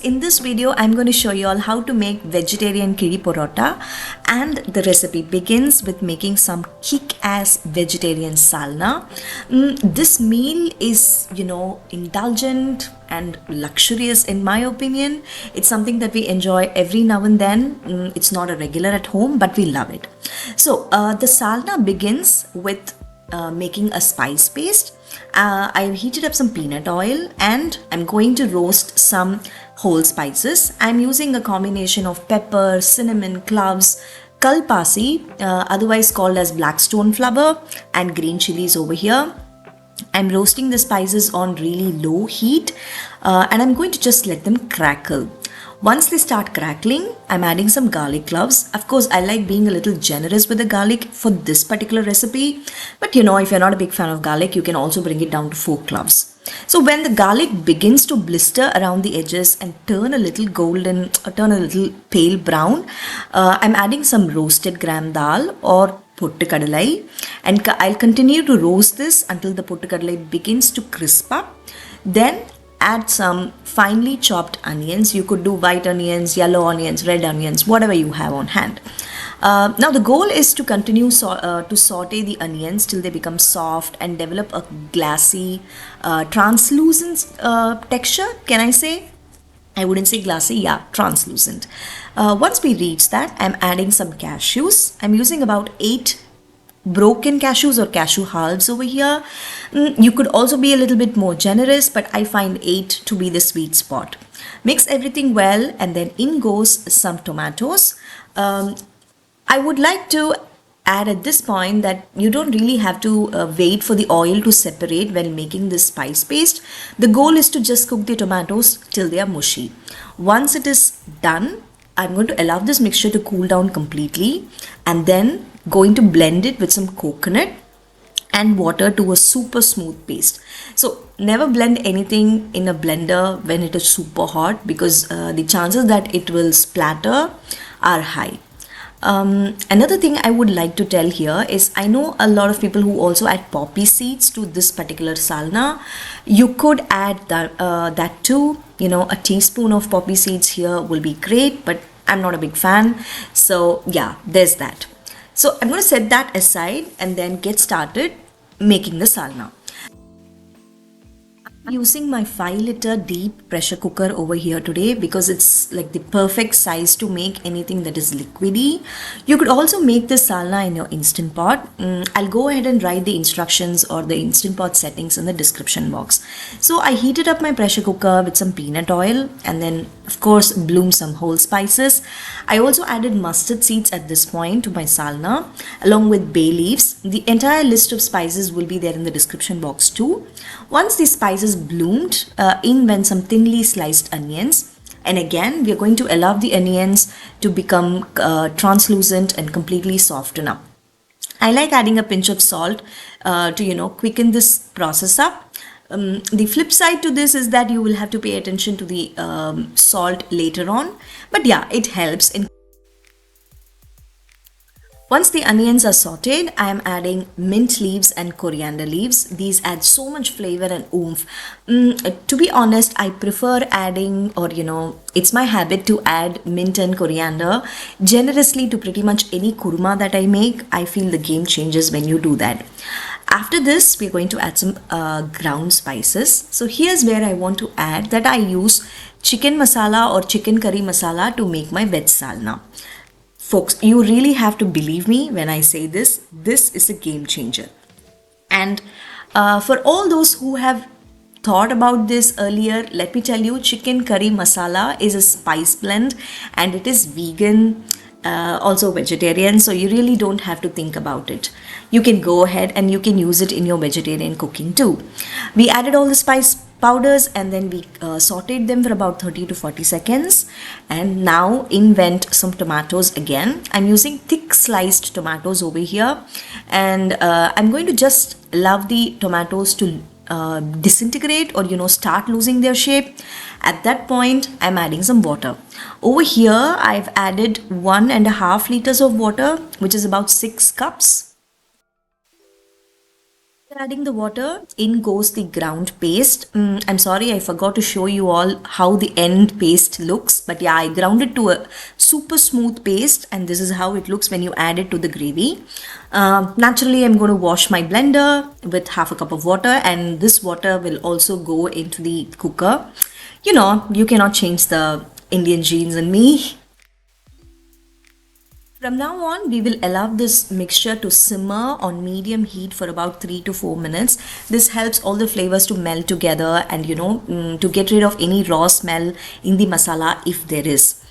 in this video I'm going to show you all how to make vegetarian Kizhi Parotta, and the recipe begins with making some kick-ass vegetarian salna. This meal is, indulgent and luxurious in my opinion. It's something that we enjoy every now and then. It's not a regular at home, but we love it. So the salna begins with making a spice paste. I've heated up some peanut oil and I'm going to roast some whole spices. I'm using a combination of pepper, cinnamon, cloves, Kalpasi, otherwise called as blackstone flavour, and green chilies over here. I'm roasting the spices on really low heat and I'm going to just let them crackle. Once they start crackling, I'm adding some garlic cloves. Of course, I like being a little generous with the garlic for this particular recipe. But if you're not a big fan of garlic, you can also bring it down to 4 cloves. So when the garlic begins to blister around the edges and turn a little golden, or turn a little pale brown, I'm adding some roasted gram dal or Pottukadalai, and I'll continue to roast this until the Pottukadalai begins to crisp up. Then add some finely chopped onions. You could do white onions, yellow onions, red onions, whatever you have on hand. Now the goal is to continue to saute the onions till they become soft and develop a glassy, translucent texture. Can I say? I wouldn't say glassy, yeah, translucent. Once we reach that, I'm adding some cashews. I'm using about 8 broken cashews or cashew halves over here. You could also be a little bit more generous, but I find 8 to be the sweet spot. Mix everything well, and then in goes some tomatoes. I would like to add at this point that you don't really have to wait for the oil to separate when making this spice paste. The goal is to just cook the tomatoes till they are mushy. Once it is done, I'm going to allow this mixture to cool down completely, and then going to blend it with some coconut and water to a super smooth paste. So never blend anything in a blender when it is super hot, because the chances that it will splatter are high. Another thing I would like to tell here is, I know a lot of people who also add poppy seeds to this particular salna. You could add that too. A teaspoon of poppy seeds here will be great, but I'm not a big fan. So yeah, there's that. So I'm going to set that aside and then get started making the salna. I'm using my 5-liter deep pressure cooker over here today because it's like the perfect size to make anything that is liquidy. You could also make this salna in your Instant Pot. I'll go ahead and write the instructions or the Instant Pot settings in the description box. So I heated up my pressure cooker with some peanut oil and then of course bloomed some whole spices. I also added mustard seeds at this point to my salna along with bay leaves. The entire list of spices will be there in the description box too. Once the spices bloomed, in went some thinly sliced onions, and again we are going to allow the onions to become translucent and completely soften up. I like adding a pinch of salt to quicken this process up. The flip side to this is that you will have to pay attention to the salt later on, but yeah, it helps in. Once the onions are sauteed, I am adding mint leaves and coriander leaves. These add so much flavor and oomph. To be honest, I prefer adding, or it's my habit to add mint and coriander generously to pretty much any kurma that I make. I feel the game changes when you do that. After this, we're going to add some ground spices. So here's where I want to add that I use chicken masala or chicken curry masala to make my veg salna. Folks, you really have to believe me when I say this. This is a game changer. And for all those who have thought about this earlier, let me tell you, chicken curry masala is a spice blend and it is vegan, also vegetarian, so you really don't have to think about it. You can go ahead and you can use it in your vegetarian cooking too. We added all the spice powders and then we sauteed them for about 30 to 40 seconds, and now in went some tomatoes again. I'm using thick sliced tomatoes over here, and I'm going to just allow the tomatoes to disintegrate or start losing their shape. At that point I'm adding some water. Over here I've added 1.5 liters of water, which is about 6 cups. Adding the water, in goes the ground paste. I'm sorry, I forgot to show you all how the end paste looks. But yeah, I ground it to a super smooth paste, and this is how it looks when you add it to the gravy. Naturally, I'm going to wash my blender with half a cup of water, and this water will also go into the cooker. You know, you cannot change the Indian genes in me. From now on, we will allow this mixture to simmer on medium heat for about 3 to 4 minutes. This helps all the flavors to melt together and to get rid of any raw smell in the masala if there is.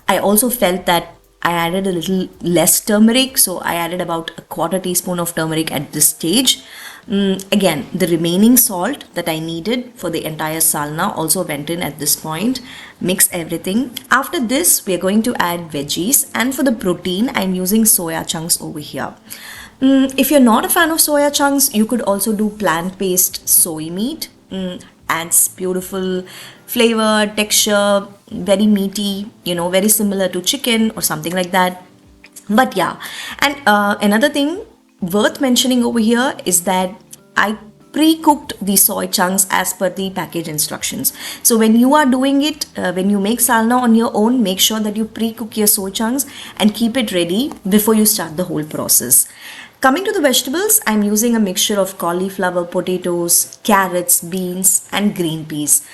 I also felt that I added a little less turmeric, so I added about a quarter teaspoon of turmeric at this stage. Again, the remaining salt that I needed for the entire salna also went in at this point. Mix everything. After this, we are going to add veggies, and for the protein, I'm using soya chunks over here. If you're not a fan of soya chunks, you could also do plant-based soy meat. Adds beautiful flavor, texture, very meaty, very similar to chicken or something like that. But yeah, and another thing worth mentioning over here is that I pre-cooked the soy chunks as per the package instructions. So when you are doing it, when you make salna on your own, make sure that you pre-cook your soy chunks and keep it ready before you start the whole process. Coming to the vegetables, I'm using a mixture of cauliflower, potatoes, carrots, beans, and green peas.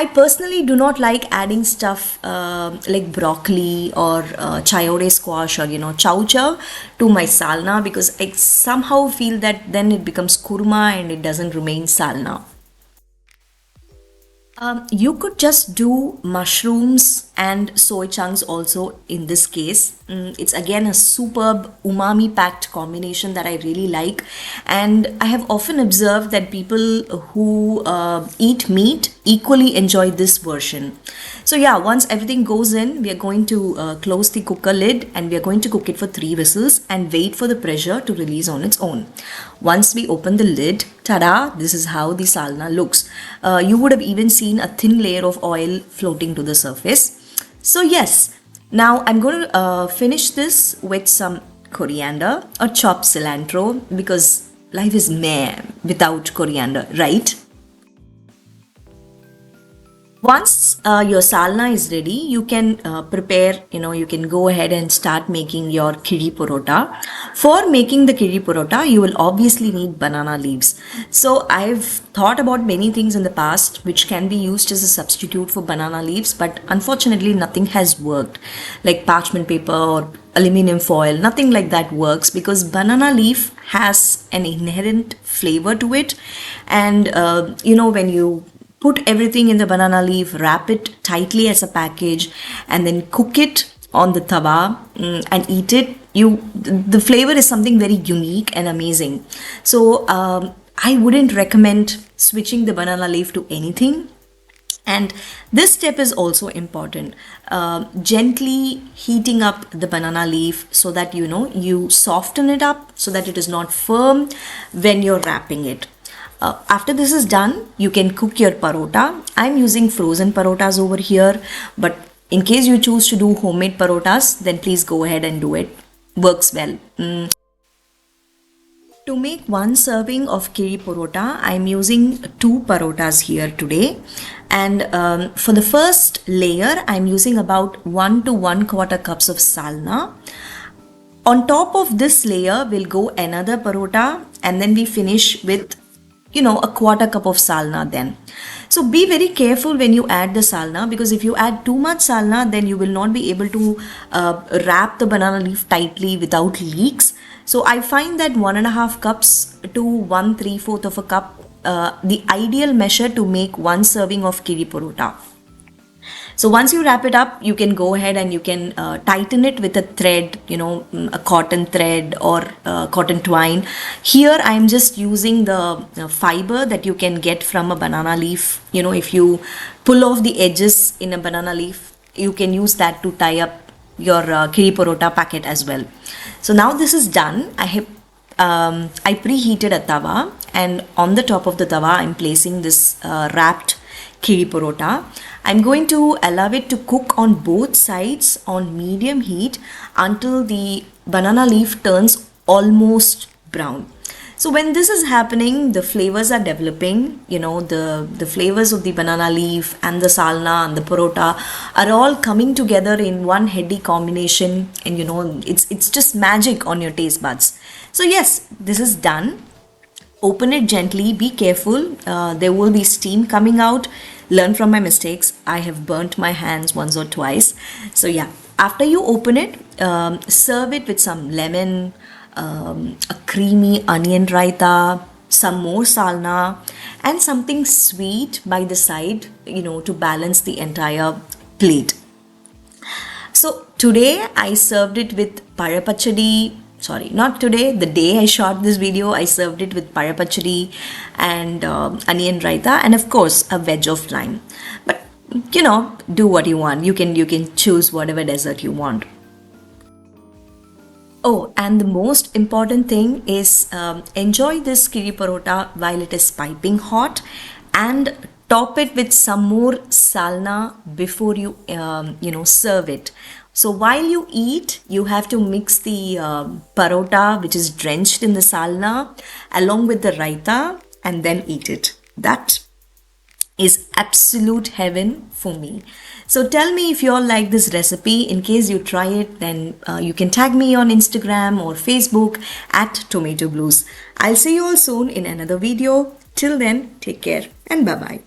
I personally do not like adding stuff like broccoli or chayote squash or chow chow to my salna, because I somehow feel that then it becomes kurma and it doesn't remain salna. You could just do mushrooms and soy chunks also in this case. It's again a superb umami packed combination that I really like, and I have often observed that people who eat meat equally enjoy this version. So yeah, once everything goes in, we are going to close the cooker lid and we are going to cook it for 3 whistles and wait for the pressure to release on its own. Once we open the lid, tada, this is how the salna looks. You would have even seen a thin layer of oil floating to the surface. So yes, now I'm going to finish this with some coriander or chopped cilantro, because life is meh without coriander, right? Once your salna is ready, you can prepare, you can go ahead and start making your Kizhi Parotta. For making the Kizhi Parotta, you will obviously need banana leaves. So I've thought about many things in the past which can be used as a substitute for banana leaves, but unfortunately nothing has worked. Like parchment paper or aluminum foil, nothing like that works, because banana leaf has an inherent flavor to it. And when you put everything in the banana leaf, wrap it tightly as a package, and then cook it on the tawa and eat it. The flavor is something very unique and amazing. So I wouldn't recommend switching the banana leaf to anything. And this step is also important. Gently heating up the banana leaf so that you soften it up so that it is not firm when you're wrapping it. After this is done, you can cook your parotta. I'm using frozen parottas over here, but in case you choose to do homemade parottas, then please go ahead and do it. Works well. To make one serving of Kizhi Parotta, I'm using 2 parottas here today. And for the first layer, I'm using about 1 to 1/4 cups of salna. On top of this layer will go another parotta, and then we finish with a 1/4 cup of salna then. So be very careful when you add the salna, because if you add too much salna, then you will not be able to wrap the banana leaf tightly without leaks. So I find that 1.5 cups to 1/3 of a cup, the ideal measure to make one serving of Kizhi Parotta. So once you wrap it up, you can go ahead and you can tighten it with a thread, a cotton thread or cotton twine. Here I am just using the fiber that you can get from a banana leaf. If you pull off the edges in a banana leaf, you can use that to tie up your Kizhi Parotta packet as well. So now this is done. I preheated a tawa, and on the top of the tawa I'm placing this wrapped Kizhi Parotta. I'm going to allow it to cook on both sides on medium heat until the banana leaf turns almost brown. So when this is happening, the flavors are developing. The flavors of the banana leaf and the salna and the parotta are all coming together in one heady combination, and it's just magic on your taste buds. So yes, this is done. Open it gently, be careful. There will be steam coming out. Learn from my mistakes. I have burnt my hands once or twice. So yeah, after you open it, serve it with some lemon, a creamy onion raita, some more salna, and something sweet by the side, to balance the entire plate. So today I served it with parapachadi. Sorry, not today. The day I shot this video, I served it with parapachadi and onion raita, and of course a wedge of lime. But do what you want. You can choose whatever dessert you want. Oh, and the most important thing is enjoy this kiri parotta while it is piping hot, and top it with some more salna before you serve it. So while you eat, you have to mix the parotta, which is drenched in the salna, along with the raita, and then eat it. That is absolute heaven for me. So tell me if you all like this recipe. In case you try it, then you can tag me on Instagram or Facebook at Tomato Blues. I'll see you all soon in another video. Till then, take care and bye-bye.